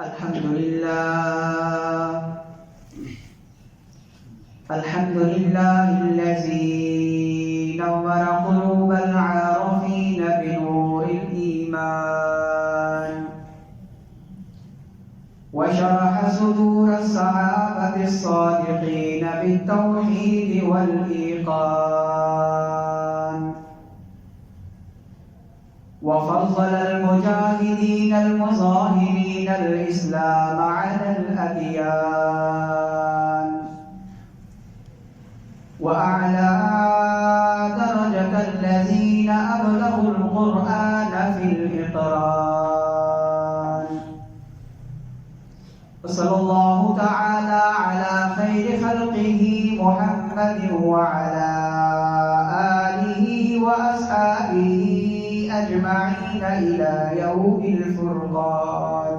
الحمد لله الذي نور قلوب العارفين بنور الإيمان وشرح صدور الصحابة الصادقين بالتوحيد والإيقان وفضل المجاهدين المظاهرين الإسلام على الأديان وأعلى درجة الذين أبلغوا القرآن في الإقران وصلى الله تعالى على خير خلقه محمد وعلى آله وأصحابه أجمعين إلى يوم الفرقان.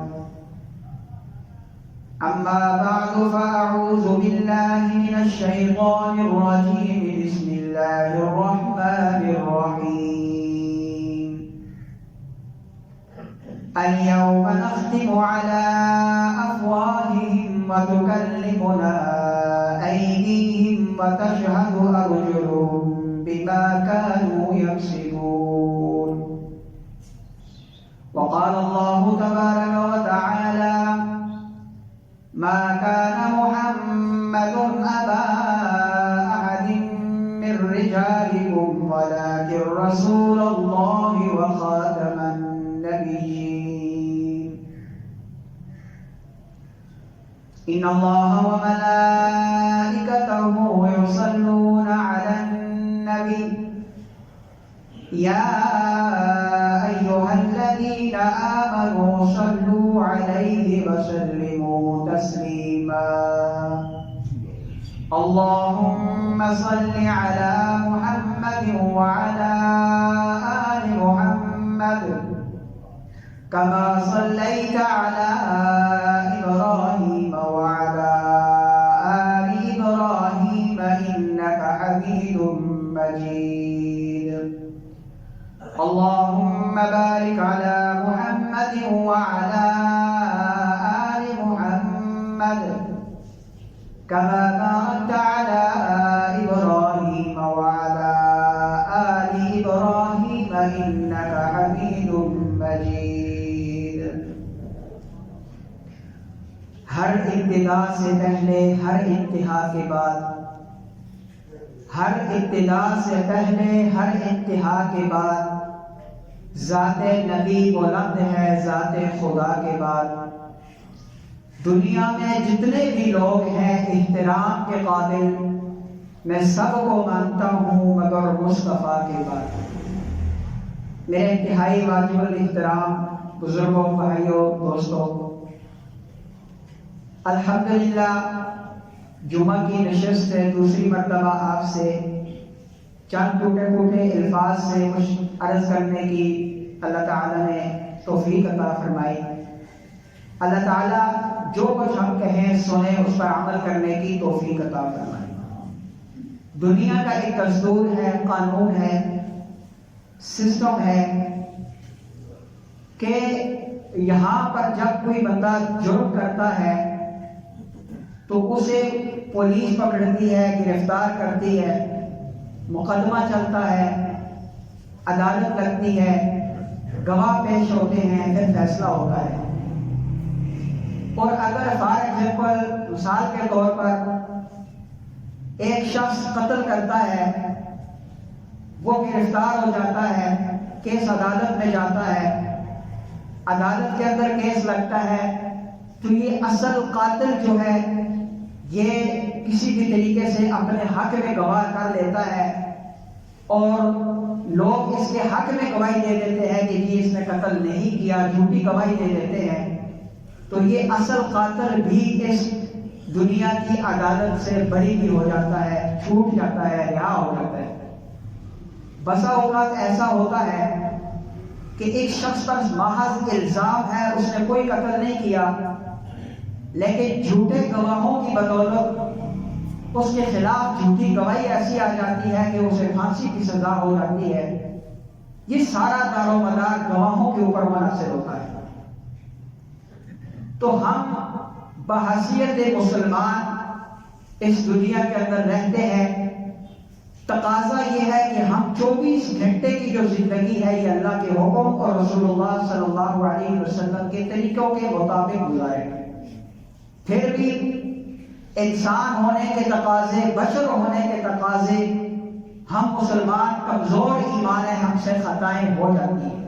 أما بعد فأعوذ بالله من الشيطان الرجيم. بسم الله الرحمن الرحيم. اليوم نختم على أفواههم وتكلمنا أيديهم وتشهد أرجلهم بما كانوا يكسبون. وقال الله تبارك وتعالى: ما كان محمد أبا أحد من رجالكم ولكن رسول الله وخاتم النبيين. إن الله وملائكته يصلون على النبي يا أيها الذين آمنوا صلوا عليه وسلموا تسليما. اللهم صل على محمد وعلى آل محمد كما صليت على إبراهيم وعلى آل إبراهيم إنك حميد مجيد. اللهم بارك على محمد وعلى آل محمد كما باركت على إبراهيم وعلى آل إبراهيم إنك حميد مجيد. ہر ابتدا سے پہلے ہر انتہا کے بعد، ہر ابتدا سے پہلے ہر انتہا کے بعد ذات نبی بلند ہے ذات خدا کے بعد. دنیا میں جتنے بھی لوگ ہیں احترام کے قابل، میں سب کو مانتا ہوں مگر مصطفیٰ کے بعد. میرے انتہائی واجب الاحترام بزرگوں، بھائیوں، دوستوں، الحمدللہ جمعہ کی نشست سے دوسری مرتبہ آپ سے چند ٹوٹے پھوٹے الفاظ سے کچھ عرض کرنے کی اللہ تعالیٰ نے توفیق عطا فرمائی. اللہ تعالیٰ جو کچھ ہم کہیں سنیں اس پر عمل کرنے کی توفیق عطا فرمائے. دنیا کا ایک دستور ہے، قانون ہے، سسٹم ہے کہ یہاں پر جب کوئی بندہ جرم کرتا ہے تو اسے پولیس پکڑتی ہے، گرفتار کرتی ہے، مقدمہ چلتا ہے، عدالت لگتی ہے، گواہ پیش ہوتے ہیں، پھر فیصلہ ہوتا ہے. اور اگر فار ایگزامپل مثال کے طور پر ایک شخص قتل کرتا ہے، وہ گرفتار ہو جاتا ہے، کیس عدالت میں جاتا ہے، عدالت کے اندر کیس لگتا ہے، تو یہ اصل قاتل جو ہے یہ کسی بھی طریقے سے اپنے حق میں گواہ کر لیتا ہے اور لوگ اس کے حق میں گواہی دے دیتے ہیں کہ یہ اس نے قتل نہیں کیا، جھوٹی گواہی دے دیتے ہیں. تو یہ اصل قاتل بھی اس دنیا کی عدالت سے بری بھی ہو جاتا ہے، چھوٹ جاتا ہے، رہا ہو جاتا ہے. بسا اوقات ایسا ہوتا ہے کہ ایک شخص پر محض الزام ہے، اس نے کوئی قتل نہیں کیا، لیکن جھوٹے گواہوں کی بدولت اس کے خلاف جھوٹی گواہی ایسی آ جاتی ہے کہ اسے پھانسی کی سزا ہو جاتی ہے. یہ سارا دار و مدار گواہوں کے اوپر منحصر ہوتا ہے. تو ہم بحیثیت مسلمان اس دنیا کے اندر رہتے ہیں، تقاضا یہ ہے کہ ہم 24 گھنٹے کی جو زندگی ہے یہ اللہ کے حکم اور رسول اللہ صلی اللہ علیہ وسلم کے طریقوں کے مطابق گزاریں۔ پھر بھی انسان ہونے کے تقاضے، بشر ہونے کے تقاضے، ہم مسلمان کمزور ایمان ہیں، ہم سے خطائیں ہو جاتی ہیں۔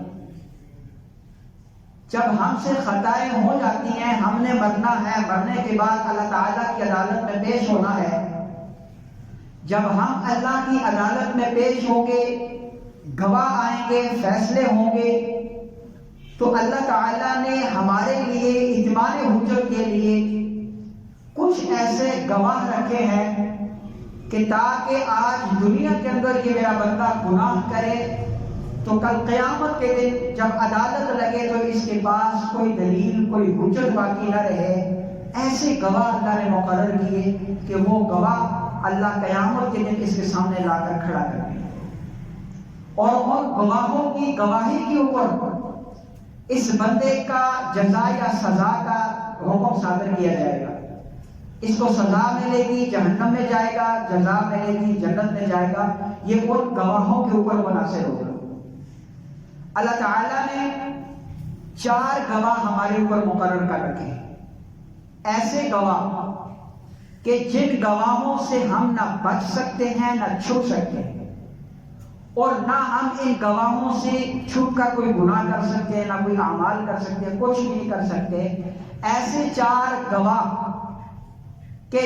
جب ہم سے خطائیں ہو جاتی ہیں، ہم نے مرنا ہے، مرنے کے بعد اللہ تعالیٰ کی عدالت میں پیش ہونا ہے۔ جب ہم اللہ کی عدالت میں پیش ہوں گے، گواہ آئیں گے، فیصلے ہوں گے، تو اللہ تعالیٰ نے ہمارے لیے اتمام حجت کے لیے کچھ ایسے گواہ رکھے ہیں کہ تاکہ آج دنیا کے اندر یہ میرا بندہ گناہ کرے تو کل قیامت کے دن جب عدالت لگے تو اس کے پاس کوئی دلیل، کوئی حجت باقی نہ رہے۔ ایسے گواہ اللہ نے مقرر کیے کہ وہ گواہ اللہ قیامت کے دن اس کے سامنے لا کر کھڑا کر دیں، اور ان گواہوں کی گواہی کے اوپر اس بندے کا جزا یا سزا کا حکم صادر کیا جائے گا۔ اس کو سزا ملے گی، جہنم میں جائے گا، جزا ملے گی، جنت میں جائے گا۔ یہ ان گواہوں کے اوپر منحصر ہوگا۔ اللہ تعالیٰ نے 4 گواہ ہمارے اوپر مقرر کر رکھے ہیں، ایسے گواہ کہ جن گواہوں سے ہم نہ بچ سکتے ہیں، نہ چھپ سکتے ہیں، اور نہ ہم ان گواہوں سے چھپ کر کوئی گناہ کر سکتے ہیں، نہ کوئی اعمال کر سکتے ہیں، کچھ بھی نہیں کر سکتے۔ ایسے 4 گواہ کہ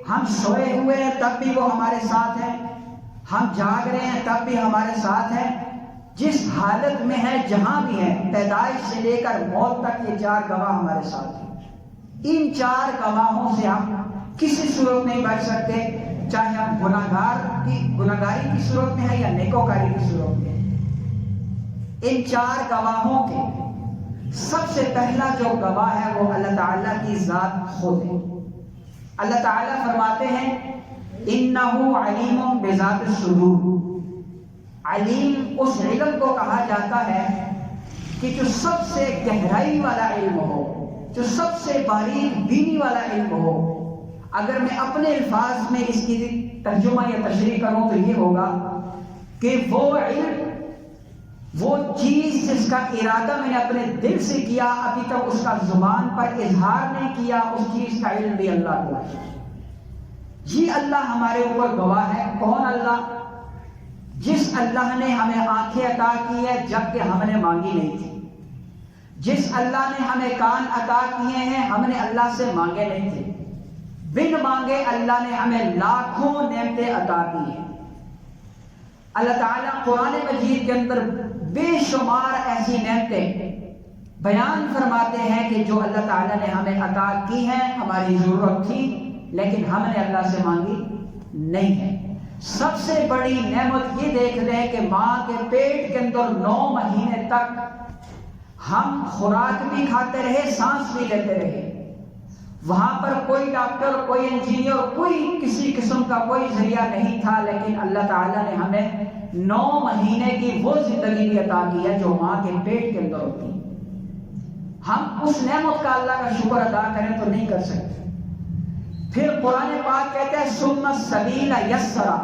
ہم سوئے ہوئے ہیں تب بھی وہ ہمارے ساتھ ہیں، ہم جاگ رہے ہیں تب بھی ہمارے ساتھ ہیں، جس حالت میں ہے، جہاں بھی ہیں، پیدائش سے لے کر موت تک یہ 4 گواہ ہمارے ساتھ ہیں۔ ان 4 گواہوں سے ہم کسی صورت نہیں بچ سکتے، چاہے ہم گناہگاری کی صورت میں ہے یا نیکوکاری کی صورت میں ہے۔ ان 4 گواہوں کے سب سے پہلا جو گواہ ہے وہ اللہ تعالیٰ کی ذات خود ہے۔ اللہ تعالیٰ فرماتے ہیں اِنَّهُ عَلِيمٌ بِذَاتِ الصُّدُورِ۔ علیم اس علم کو کہا جاتا ہے کہ جو سب سے گہرائی والا علم ہو، جو سب سے باریک بینی والا علم ہو۔ اگر میں اپنے الفاظ میں اس کی ترجمہ یا تشریح کروں تو یہ ہوگا کہ وہ علم، وہ چیز جس کا ارادہ میں نے اپنے دل سے کیا، ابھی تک اس کا زبان پر اظہار نہیں کیا، اس چیز کا علم بھی اللہ کو ہے۔ یہ اللہ ہمارے اوپر گواہ ہے۔ کون اللہ؟ جس اللہ نے ہمیں آنکھیں عطا کی ہے جبکہ ہم نے مانگی نہیں تھی، جس اللہ نے ہمیں کان عطا کیے ہیں ہم نے اللہ سے مانگے نہیں تھے، بن مانگے اللہ نے ہمیں لاکھوں نعمتیں عطا کی ہیں۔ اللہ تعالیٰ قرآن مجید کے اندر بے شمار ایسی نعمتیں بیان فرماتے ہیں کہ جو اللہ تعالیٰ نے ہمیں عطا کی ہیں، ہماری ضرورت تھی لیکن ہم نے اللہ سے مانگی نہیں ہے۔ سب سے بڑی نعمت یہ دیکھ لیں کہ ماں کے پیٹ کے اندر 9 مہینے تک ہم خوراک بھی کھاتے رہے، سانس بھی لیتے رہے۔ وہاں پر کوئی ڈاکٹر، کوئی انجینئر، کوئی کسی قسم کا کوئی ذریعہ نہیں تھا، لیکن اللہ تعالیٰ نے ہمیں 9 مہینے کی وہ زندگی بھی عطا کی ہے جو ماں کے پیٹ کے اندر ہوتی ہے۔ ہم اس نعمت کا اللہ کا شکر ادا کریں تو نہیں کر سکتے۔ پھر قرآن پاک کہتا ہے ثم السبیل یسرا،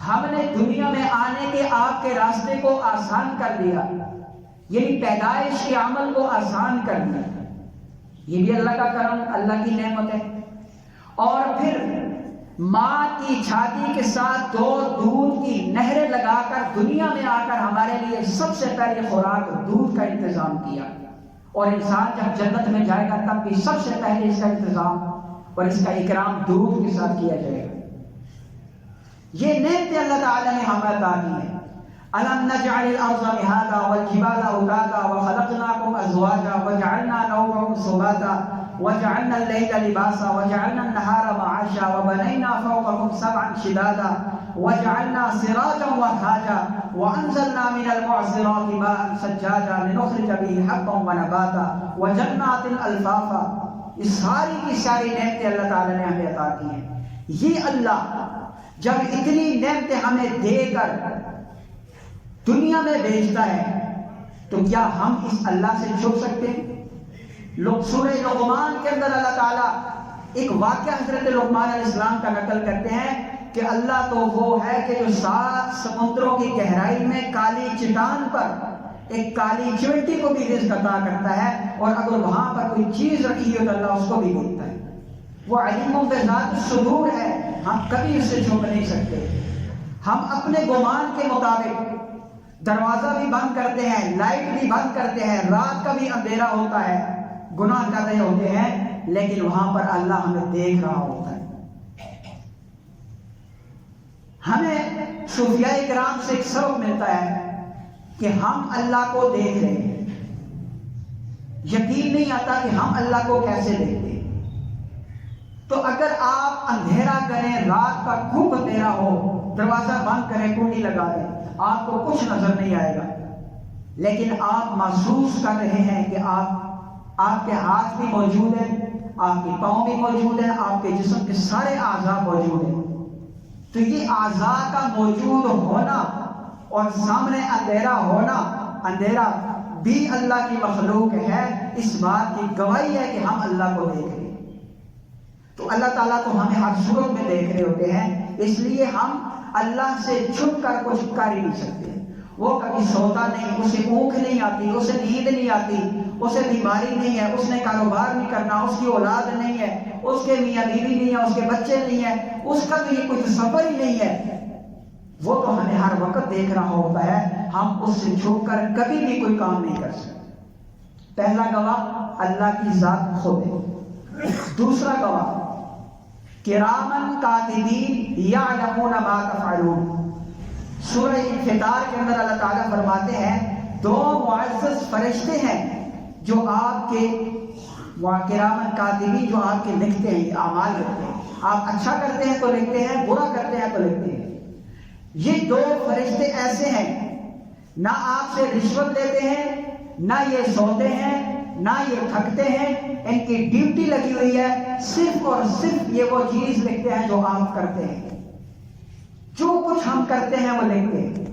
ہم نے دنیا میں آنے کے آپ کے راستے کو آسان کر دیا، یعنی پیدائش کے عمل کو آسان کر دیا۔ یہ بھی اللہ کا کرم، اللہ کی نعمت ہے۔ اور پھر ماں کی چھاتی کے ساتھ 2 دودھ کی نہریں لگا کر دنیا میں آ کر ہمارے لیے سب سے پہلے خوراک دودھ کا انتظام کیا، اور انسان جب جنت میں جائے گا تب بھی سب سے پہلے اس کا انتظام اور اس کا اکرام دودھ کے ساتھ کیا جائے گا۔ یہ نعمتیں اللہ تعالیٰ نے ہمیں عطا کی ہیں۔ أَلَمْ نَجْعَلِ الْأَرْضَ مِهَادًا وَالْجِبَالَ أَوْتَادًا وَخَلَقْنَاكُمْ أَزْوَاجًا وَجَعَلْنَا نَوْمَكُمْ سُبَاتًا وَجَعَلْنَا اللَّيْلَ لِبَاسًا وَجَعَلْنَا النَّهَارَ مَعَاشًا وَبَنَيْنَا فَوْقَكُمْ سَبْعًا شِدَادًا وَجَعَلْنَا سِرَاجًا وَهَّاجًا وَأَنزَلْنَا مِنَ الْمُعْصِرَاتِ مَاءً ثَجَّاجًا لِنُخْرِجَ بِهِ حَبًّا وَنَبَاتًا وَجَنَّاتٍ أَلْفَافًا۔ یہ ساری کی ساری نعمتیں اللہ تعالیٰ نے ہمیں عطا کی ہیں۔ یہ اللہ جب اتنی نعمتیں ہمیں دے کر دنیا میں بھیجتا ہے تو کیا ہم اس اللہ سے چھپ سکتے ہیں؟ سورہ لقمان کے اندر اللہ تعالیٰ ایک واقعہ حضرت لقمان علیہ السلام کا نقل کرتے ہیں کہ اللہ تو وہ ہے کہ جو 7 سمندروں کی گہرائی میں کالی چٹان پر ایک کالی چیونٹی کو بھی رزق عطا کرتا ہے، اور اگر وہاں پر کوئی چیز رکھی ہو تو اللہ اس کو بھی دیتا ہے۔ وہ علیم بذات الصدور ہے، ہم کبھی اس سے چھپ نہیں سکتے۔ ہم اپنے گمان کے مطابق دروازہ بھی بند کرتے ہیں، لائٹ بھی بند کرتے ہیں، رات کا بھی اندھیرا ہوتا ہے، گناہ کر رہے ہوتے ہیں، لیکن وہاں پر اللہ ہمیں دیکھ رہا ہوتا ہے۔ ہمیں صوفیاء کرام سے ایک سبق ملتا ہے کہ ہم اللہ کو دیکھ رہے ہیں، یقین نہیں آتا کہ ہم اللہ کو کیسے دیکھتے ہیں۔ تو اگر آپ اندھیرا کریں، رات کا خوب اندھیرا ہو، دروازہ بند کریں، کنڈی لگا دیں، آپ کو کچھ نظر نہیں آئے گا، لیکن آپ محسوس کر رہے ہیں کہ آپ کے ہاتھ بھی موجود ہیں، آپ کے پاؤں بھی موجود ہیں، آپ کے جسم کے سارے اعضاء موجود ہیں۔ تو یہ اعضاء کا موجود ہونا اور سامنے اندھیرا ہونا، اندھیرا بھی اللہ کی مخلوق ہے، اس بات کی گواہی ہے کہ ہم اللہ کو دیکھ رہے ہیں۔ تو اللہ تعالیٰ تو ہمیں ہر صورت میں دیکھ رہے ہوتے ہیں، اس لیے ہم اللہ سے چھپ کر کچھ کر ہی نہیں سکتے۔ وہ کبھی سوتا نہیں، اسے اونگ نہیں آتی، اسے نیند نہیں آتی، اسے بیماری نہیں ہے، اس نے کاروبار نہیں کرنا، اس کی اولاد نہیں ہے، اس کے میاں بیوی نہیں ہے، اس کے بچے نہیں ہیں، اس کا تو یہ کوئی تصور ہی نہیں ہے۔ وہ تو ہمیں ہر وقت دیکھ رہا ہوتا ہے، ہم اس سے چھپ کر کبھی بھی کوئی کام نہیں کر سکتے۔ پہلا گواہ اللہ کی ذات خود ہے۔ دوسرا گواہ کرامن کاتبین یعلمون ما تفعلون۔ سورہ انفطار کے اندر اللہ تعالیٰ فرماتے ہیں 2 معزز فرشتے ہیں جو آپ کے کرامن کاتبین، جو آپ کے لکھتے ہیں، اعمال لکھتے ہیں۔ آپ اچھا کرتے ہیں تو لکھتے ہیں، برا کرتے ہیں تو لکھتے ہیں۔ یہ 2 فرشتے ایسے ہیں، نہ آپ سے رشوت لیتے ہیں، نہ یہ سوتے ہیں، نہ یہ تھکتے ہیں، ان کی ڈیوٹی لگی ہوئی ہے، صرف اور صرف یہ وہ چیز لکھتے ہیں جو آپ کرتے ہیں۔ جو کچھ ہم کرتے ہیں وہ لکھتے ہیں،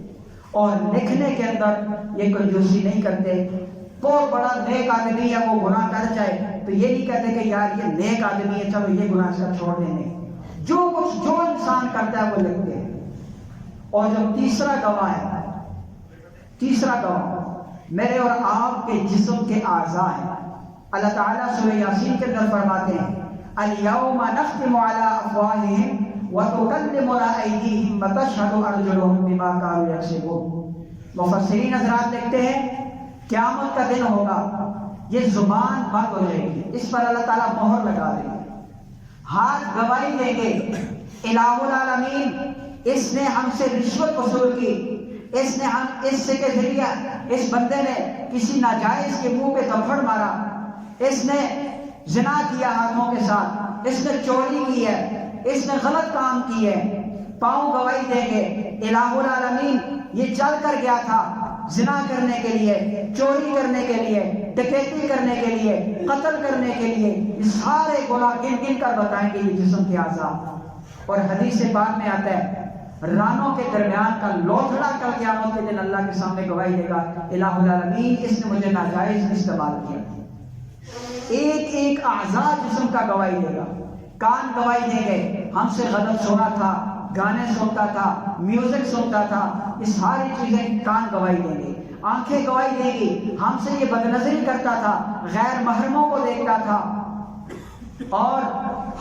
اور لکھنے کے اندر یہ کنجوسی نہیں کرتے۔ بہت بڑا نیک آدمی ہے، وہ گناہ کر جائے تو یہ نہیں کہتے کہ یار یہ نیک آدمی ہے، چلو یہ گناہ سے چھوڑ دیں گے۔ جو کچھ جو انسان کرتا ہے وہ لکھتے ہیں۔ اور جو تیسرا گواہ ہے، تیسرا گواہ میرے اور آپ کے جسم کے اعضاء ہیں۔ اللہ تعالیٰ سورہ یاسین کے اندر فرماتے ہیں الیوم نختم علی افواہہم وتکلمنا ایدیہم وتشہد ارجلہم بما کانوا یکسبون۔ مفسرین حضرات لکھتے ہیں قیامت کا دن ہوگا، یہ زبان بند ہو جائے گی، اس پر اللہ تعالیٰ مہر لگا دیں گے، ہاتھ گواہی دیں گے الہ العالمین اس نے ہم سے رشوت وصول کی، اس نے اس کے ذریعہ اس بندے نے کسی ناجائز کے منہ پہ تھپڑ مارا، اس نے زنا کیا ہاتھوں کے ساتھ، اس نے چوری کی ہے، اس نے غلط کام کی ہے۔ پاؤں گواہی دیں گے الہ العالمین یہ چل کر گیا تھا زنا کرنے کے لیے، چوری کرنے کے لیے، ڈکیتی کرنے کے لیے، قتل کرنے کے لیے، یہ سارے گناہ گن گن کر بتائیں گے یہ جسم کے اعضاء۔ اور حدیث پاک میں آتا ہے رانوں کے درمیان کا لوتھڑا کل قیامت کے دن اللہ کے سامنے گواہی دے گا الہ العالمین اس نے مجھے ناجائز استعمال کیا۔ ایک ایک اعضاء جسم کا گواہی دے گا۔ کان گواہی دیں گے ہم سے غلط سنا تھا، گانے سنتا تھا، میوزک سنتا تھا، یہ ساری چیزیں کان گواہی دیں گے۔ آنکھیں گواہی دیں گی ہم سے یہ بدنظری کرتا تھا، غیر محرموں کو دیکھتا تھا۔ اور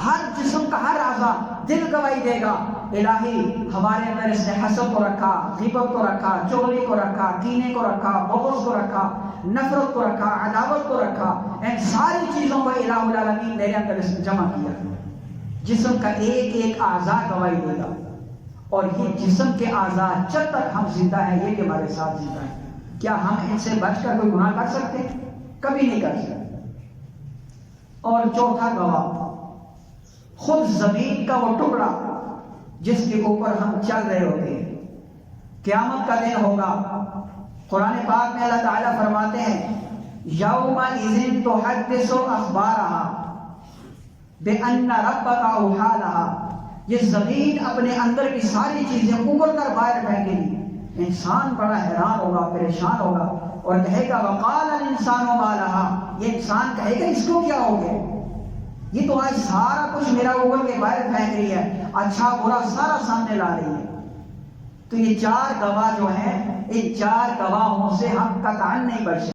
ہر جسم کا ہر اعضاء، دل گواہی دے گا الہی ہمارے اندر اس نے حسد کو رکھا، غیبت کو رکھا، چغلی کو رکھا، کینے کو رکھا، بغض کو رکھا، نفرت کو رکھا، عداوت کو رکھا، ان ساری چیزوں کو الہ العالمین میرے اندر اس نے جمع کیا۔ جسم کا ایک ایک اعضاء گواہی دے گا، اور یہ جسم کے اعضاء جب تک ہم زندہ ہیں یہ بھی ہمارے ساتھ زندہ ہیں۔ کیا ہم ان سے بچ کر کوئی گناہ کر سکتے ہیں؟ کبھی نہیں کر سکتے۔ اور چوتھا گواہ خود زمین کا وہ ٹکڑا جس کے اوپر ہم چل رہے ہوتے ہیں۔ قیامت کا دن ہوگا، قرآن پاک میں اللہ تعالیٰ فرماتے ہیں یومئذ تحدث اخبارہا بأن ربک اوحی لہا۔ یہ زمین اپنے اندر کی ساری چیزیں ابھر کر باہر پھینکے گی۔ انسان بڑا حیران ہوگا، پریشان ہوگا، اور کہے گا وقال الانسان ما لها، یہ انسان کہے گا اس کو کیا ہو گیا، یہ تو آج سارا کچھ میرا اوپر کے باہر پھینک رہی ہے، اچھا برا سارا سامنے لا رہی ہے۔ تو یہ چار گواہ جو ہیں، ان چار گواہوں سے ہم قطعاً نہیں بچ